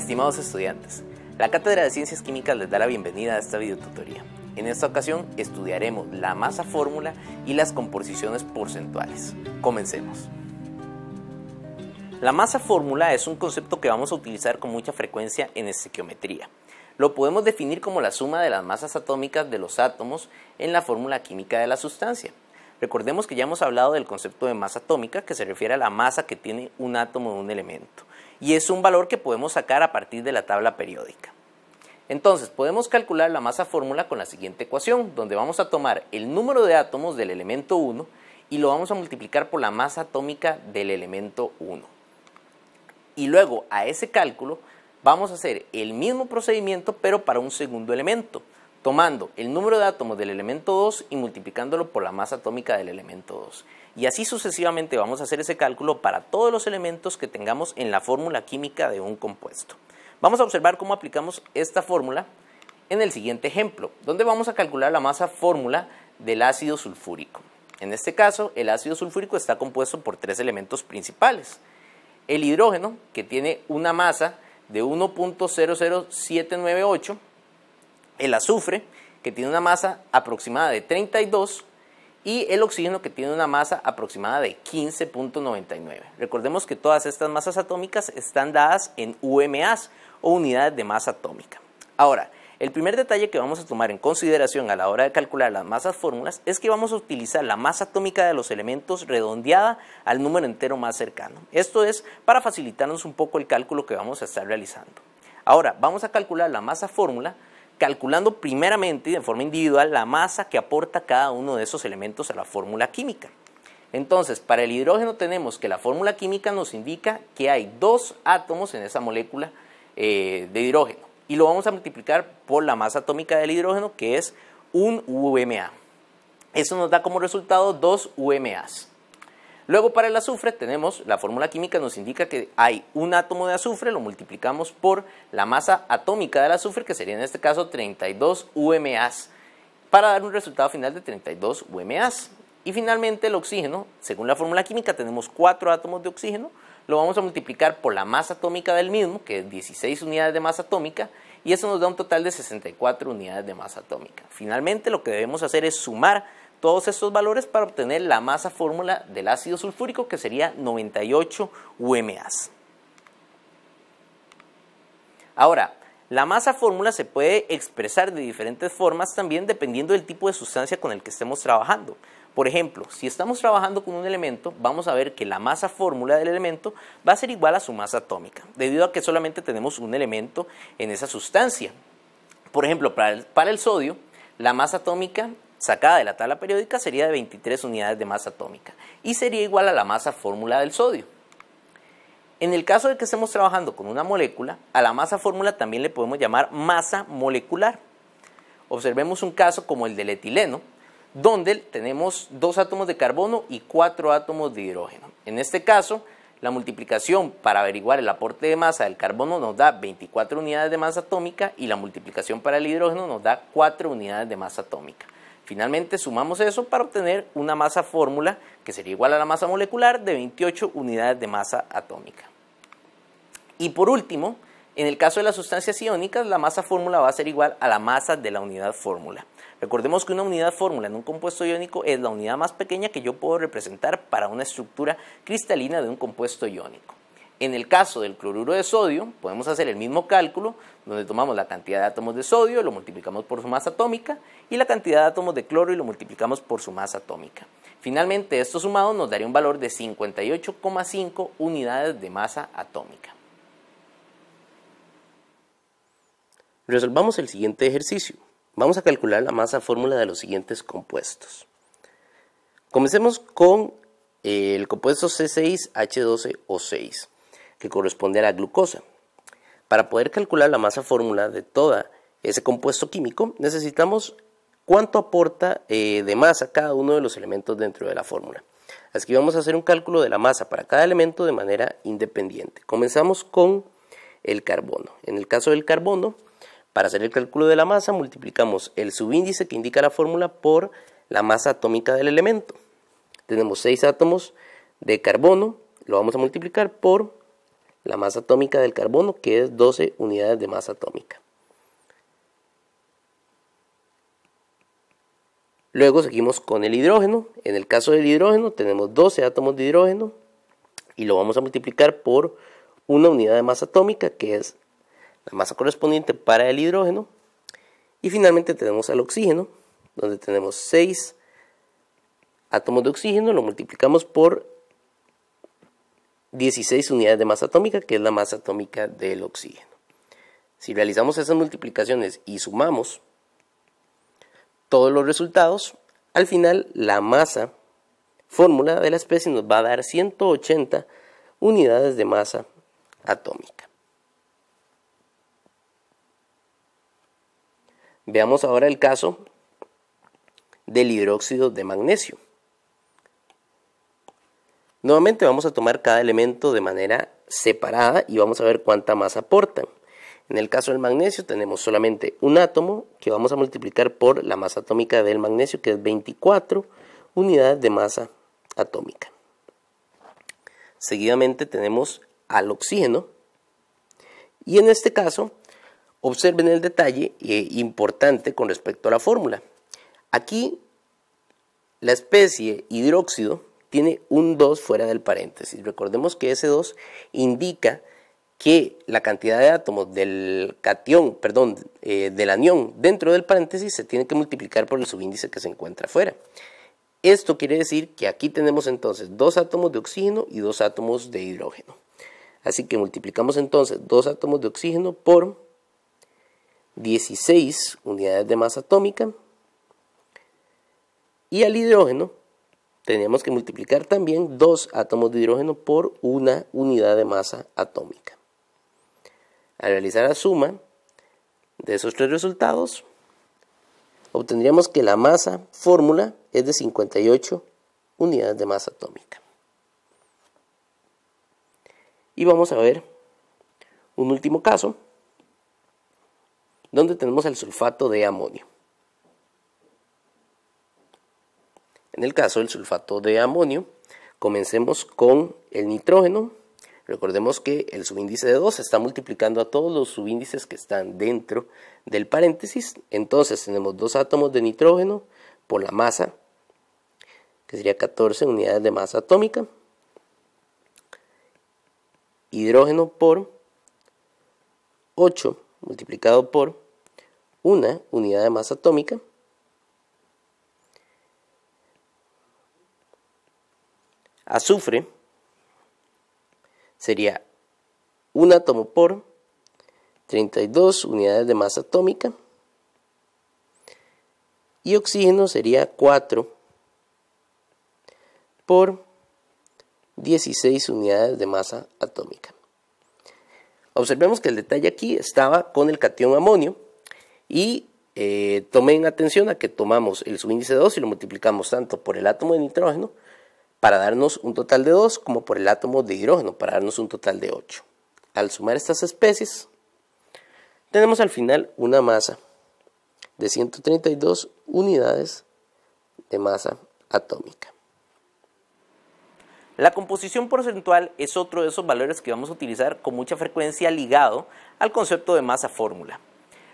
Estimados estudiantes, la Cátedra de Ciencias Químicas les da la bienvenida a esta videotutoría. En esta ocasión estudiaremos la masa fórmula y las composiciones porcentuales. Comencemos. La masa fórmula es un concepto que vamos a utilizar con mucha frecuencia en estequiometría. Lo podemos definir como la suma de las masas atómicas de los átomos en la fórmula química de la sustancia. Recordemos que ya hemos hablado del concepto de masa atómica, que se refiere a la masa que tiene un átomo de un elemento, y es un valor que podemos sacar a partir de la tabla periódica. Entonces, podemos calcular la masa fórmula con la siguiente ecuación, donde vamos a tomar el número de átomos del elemento 1 y lo vamos a multiplicar por la masa atómica del elemento 1. Y luego a ese cálculo vamos a hacer el mismo procedimiento, pero para un segundo elemento, tomando el número de átomos del elemento 2 y multiplicándolo por la masa atómica del elemento 2. Y así sucesivamente vamos a hacer ese cálculo para todos los elementos que tengamos en la fórmula química de un compuesto. Vamos a observar cómo aplicamos esta fórmula en el siguiente ejemplo, donde vamos a calcular la masa fórmula del ácido sulfúrico. En este caso, el ácido sulfúrico está compuesto por tres elementos principales. El hidrógeno, que tiene una masa de 1.00798, el azufre, que tiene una masa aproximada de 32, y el oxígeno, que tiene una masa aproximada de 15.99. Recordemos que todas estas masas atómicas están dadas en UMAs, o unidades de masa atómica. Ahora, el primer detalle que vamos a tomar en consideración a la hora de calcular las masas fórmulas es que vamos a utilizar la masa atómica de los elementos redondeada al número entero más cercano. Esto es para facilitarnos un poco el cálculo que vamos a estar realizando. Ahora, vamos a calcular la masa fórmula calculando primeramente y de forma individual la masa que aporta cada uno de esos elementos a la fórmula química. Entonces, para el hidrógeno tenemos que la fórmula química nos indica que hay dos átomos en esa molécula de hidrógeno, y lo vamos a multiplicar por la masa atómica del hidrógeno, que es un UMA. Eso nos da como resultado 2 UMAs. Luego, para el azufre tenemos, la fórmula química nos indica que hay un átomo de azufre, lo multiplicamos por la masa atómica del azufre, que sería en este caso 32 UMAs, para dar un resultado final de 32 UMAs. Y finalmente el oxígeno, según la fórmula química tenemos 4 átomos de oxígeno, lo vamos a multiplicar por la masa atómica del mismo, que es 16 unidades de masa atómica, y eso nos da un total de 64 unidades de masa atómica. Finalmente lo que debemos hacer es sumar todos estos valores para obtener la masa fórmula del ácido sulfúrico, que sería 98 UMAs. Ahora, la masa fórmula se puede expresar de diferentes formas también dependiendo del tipo de sustancia con el que estemos trabajando. Por ejemplo, si estamos trabajando con un elemento, vamos a ver que la masa fórmula del elemento va a ser igual a su masa atómica, debido a que solamente tenemos un elemento en esa sustancia. Por ejemplo, para el sodio, la masa atómica sacada de la tabla periódica sería de 23 unidades de masa atómica y sería igual a la masa fórmula del sodio. En el caso de que estemos trabajando con una molécula, a la masa fórmula también le podemos llamar masa molecular. Observemos un caso como el del etileno, donde tenemos 2 átomos de carbono y 4 átomos de hidrógeno. En este caso, la multiplicación para averiguar el aporte de masa del carbono nos da 24 unidades de masa atómica y la multiplicación para el hidrógeno nos da 4 unidades de masa atómica. Finalmente sumamos eso para obtener una masa fórmula que sería igual a la masa molecular de 28 unidades de masa atómica. Y por último, en el caso de las sustancias iónicas, la masa fórmula va a ser igual a la masa de la unidad fórmula. Recordemos que una unidad fórmula en un compuesto iónico es la unidad más pequeña que yo puedo representar para una estructura cristalina de un compuesto iónico. En el caso del cloruro de sodio, podemos hacer el mismo cálculo, donde tomamos la cantidad de átomos de sodio, lo multiplicamos por su masa atómica, y la cantidad de átomos de cloro y lo multiplicamos por su masa atómica. Finalmente, esto sumado nos daría un valor de 58,5 unidades de masa atómica. Resolvamos el siguiente ejercicio. Vamos a calcular la masa fórmula de los siguientes compuestos. Comencemos con el compuesto C6H12O6, que corresponde a la glucosa. Para poder calcular la masa fórmula de todo ese compuesto químico, necesitamos cuánto aporta de masa cada uno de los elementos dentro de la fórmula. Así que vamos a hacer un cálculo de la masa para cada elemento de manera independiente. Comenzamos con el carbono. En el caso del carbono, para hacer el cálculo de la masa, multiplicamos el subíndice que indica la fórmula por la masa atómica del elemento. Tenemos 6 átomos de carbono, lo vamos a multiplicar por la masa atómica del carbono, que es 12 unidades de masa atómica. Luego seguimos con el hidrógeno. En el caso del hidrógeno tenemos 12 átomos de hidrógeno y lo vamos a multiplicar por una unidad de masa atómica, que es la masa correspondiente para el hidrógeno. Y finalmente tenemos al oxígeno, donde tenemos 6 átomos de oxígeno, lo multiplicamos por 16 unidades de masa atómica, que es la masa atómica del oxígeno. Si realizamos esas multiplicaciones y sumamos todos los resultados, al final la masa fórmula de la especie nos va a dar 180 unidades de masa atómica. Veamos ahora el caso del hidróxido de magnesio. Nuevamente vamos a tomar cada elemento de manera separada y vamos a ver cuánta masa aportan. En el caso del magnesio tenemos solamente un átomo que vamos a multiplicar por la masa atómica del magnesio, que es 24 unidades de masa atómica. Seguidamente tenemos al oxígeno y en este caso observen el detalle importante con respecto a la fórmula. Aquí la especie hidróxido tiene un 2 fuera del paréntesis. Recordemos que ese 2 indica que la cantidad de átomos del del anión dentro del paréntesis se tiene que multiplicar por el subíndice que se encuentra afuera. Esto quiere decir que aquí tenemos entonces 2 átomos de oxígeno y 2 átomos de hidrógeno. Así que multiplicamos entonces 2 átomos de oxígeno por 16 unidades de masa atómica. Y al hidrógeno tenemos que multiplicar también 2 átomos de hidrógeno por una unidad de masa atómica. Al realizar la suma de esos tres resultados, obtendríamos que la masa fórmula es de 58 unidades de masa atómica. Y vamos a ver un último caso, donde tenemos el sulfato de amonio. En el caso del sulfato de amonio, comencemos con el nitrógeno. Recordemos que el subíndice de 2 está multiplicando a todos los subíndices que están dentro del paréntesis. Entonces tenemos 2 átomos de nitrógeno por la masa, que sería 14 unidades de masa atómica. Hidrógeno por 8 multiplicado por una unidad de masa atómica. Azufre sería un átomo por 32 unidades de masa atómica. Y oxígeno sería 4 por 16 unidades de masa atómica. Observemos que el detalle aquí estaba con el catión amonio y tomen atención a que tomamos el subíndice 2 y lo multiplicamos tanto por el átomo de nitrógeno para darnos un total de 2 como por el átomo de hidrógeno para darnos un total de 8. Al sumar estas especies tenemos al final una masa de 132 unidades de masa atómica. La composición porcentual es otro de esos valores que vamos a utilizar con mucha frecuencia ligado al concepto de masa fórmula.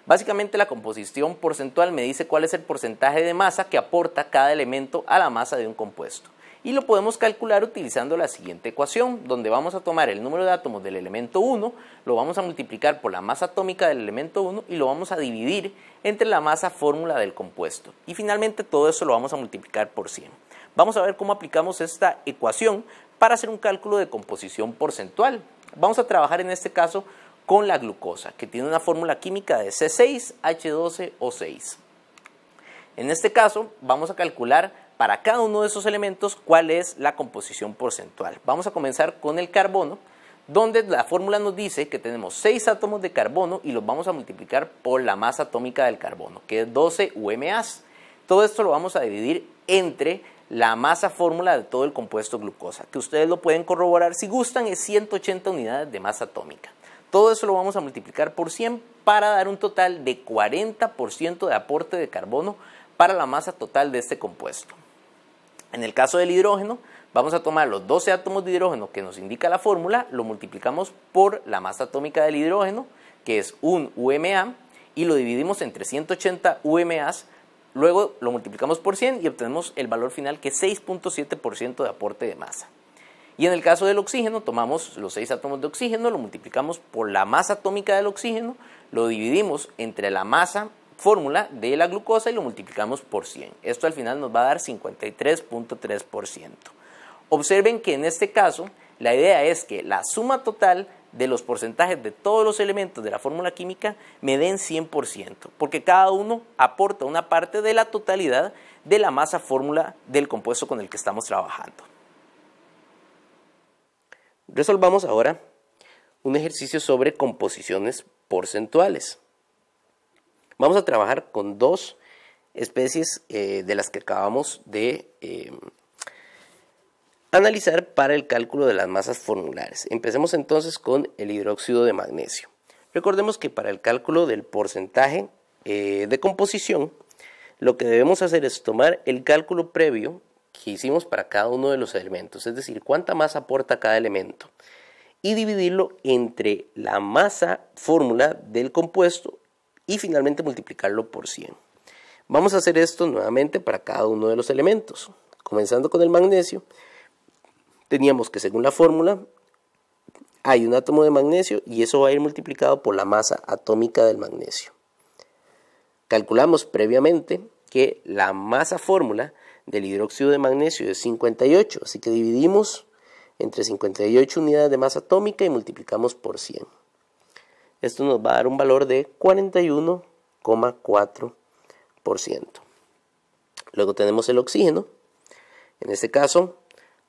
Básicamente la composición porcentual me dice cuál es el porcentaje de masa que aporta cada elemento a la masa de un compuesto. Y lo podemos calcular utilizando la siguiente ecuación, donde vamos a tomar el número de átomos del elemento 1, lo vamos a multiplicar por la masa atómica del elemento 1 y lo vamos a dividir entre la masa fórmula del compuesto. Y finalmente todo eso lo vamos a multiplicar por 100. Vamos a ver cómo aplicamos esta ecuación para hacer un cálculo de composición porcentual. Vamos a trabajar en este caso con la glucosa, que tiene una fórmula química de C6H12O6. En este caso vamos a calcular para cada uno de esos elementos cuál es la composición porcentual. Vamos a comenzar con el carbono, donde la fórmula nos dice que tenemos 6 átomos de carbono y los vamos a multiplicar por la masa atómica del carbono, que es 12 UMAs. Todo esto lo vamos a dividir entre la masa fórmula de todo el compuesto glucosa, que ustedes lo pueden corroborar si gustan, es 180 unidades de masa atómica. Todo eso lo vamos a multiplicar por 100 para dar un total de 40% de aporte de carbono para la masa total de este compuesto. En el caso del hidrógeno, Vamos a tomar los 12 átomos de hidrógeno que nos indica la fórmula, lo multiplicamos por la masa atómica del hidrógeno, que es 1 UMA, y lo dividimos entre 180 UMAs, luego lo multiplicamos por 100 y obtenemos el valor final, que es 6.7% de aporte de masa. Y en el caso del oxígeno, tomamos los 6 átomos de oxígeno, lo multiplicamos por la masa atómica del oxígeno, lo dividimos entre la masa fórmula de la glucosa y lo multiplicamos por 100. Esto al final nos va a dar 53.3%. Observen que en este caso, la idea es que la suma total de los porcentajes de todos los elementos de la fórmula química me den 100%, porque cada uno aporta una parte de la totalidad de la masa fórmula del compuesto con el que estamos trabajando. Resolvamos ahora un ejercicio sobre composiciones porcentuales. Vamos a trabajar con dos especies de las que acabamos de analizar para el cálculo de las masas formulares. Empecemos entonces con el hidróxido de magnesio. Recordemos que para el cálculo del porcentaje de composición, lo que debemos hacer es tomar el cálculo previo que hicimos para cada uno de los elementos, es decir, cuánta masa aporta cada elemento, y dividirlo entre la masa fórmula del compuesto y finalmente multiplicarlo por 100. Vamos a hacer esto nuevamente para cada uno de los elementos. Comenzando con el magnesio, teníamos que según la fórmula hay un átomo de magnesio y eso va a ir multiplicado por la masa atómica del magnesio. Calculamos previamente que la masa fórmula del hidróxido de magnesio es 58, así que dividimos entre 58 unidades de masa atómica y multiplicamos por 100. Esto nos va a dar un valor de 41,4%. Luego tenemos el oxígeno, en este caso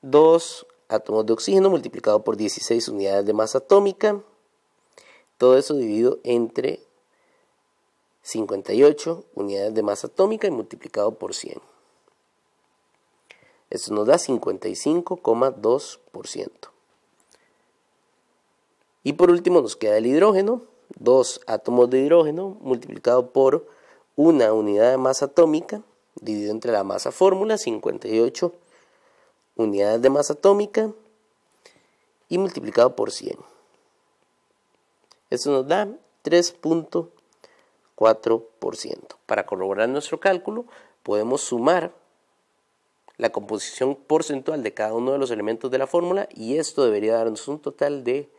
2 átomos de oxígeno multiplicado por 16 unidades de masa atómica, todo eso dividido entre 58 unidades de masa atómica y multiplicado por 100. Esto nos da 55,2%. Y por último nos queda el hidrógeno, 2 átomos de hidrógeno multiplicado por una unidad de masa atómica, dividido entre la masa fórmula, 58 unidades de masa atómica, y multiplicado por 100. Esto nos da 3.4%. Para corroborar nuestro cálculo, podemos sumar la composición porcentual de cada uno de los elementos de la fórmula y esto debería darnos un total de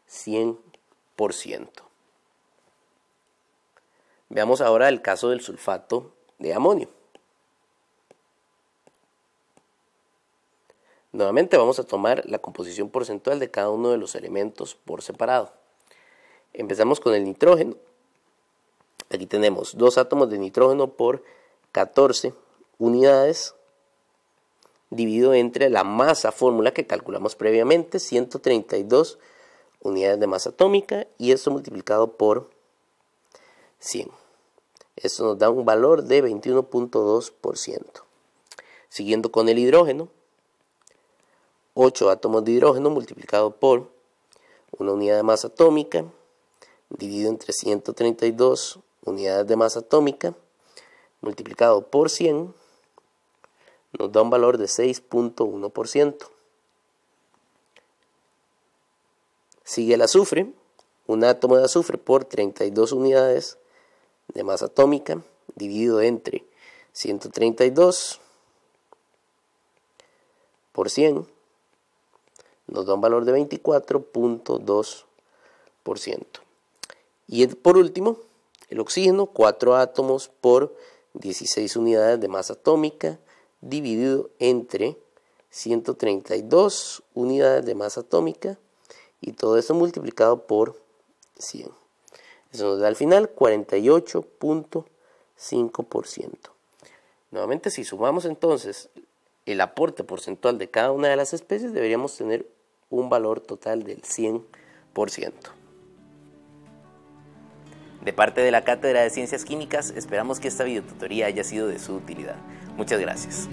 100%. Veamos ahora el caso del sulfato de amonio. Nuevamente vamos a tomar la composición porcentual de cada uno de los elementos por separado. Empezamos con el nitrógeno. Aquí tenemos 2 átomos de nitrógeno por 14 unidades, dividido entre la masa fórmula que calculamos previamente, 132 unidades de masa atómica, y esto multiplicado por 100. Esto nos da un valor de 21.2%. Siguiendo con el hidrógeno, 8 átomos de hidrógeno multiplicado por una unidad de masa atómica, dividido entre 132 unidades de masa atómica, multiplicado por 100, nos da un valor de 6.1%. Sigue el azufre, un átomo de azufre por 32 unidades de masa atómica, dividido entre 132 por 100, nos da un valor de 24.2%. Y por último, el oxígeno, 4 átomos por 16 unidades de masa atómica, dividido entre 132 unidades de masa atómica y todo esto multiplicado por 100. Eso nos da al final 48.5%. Nuevamente, si sumamos entonces el aporte porcentual de cada una de las especies, deberíamos tener un valor total del 100%. De parte de la Cátedra de Ciencias Químicas, esperamos que esta videotutoría haya sido de su utilidad. Muchas gracias.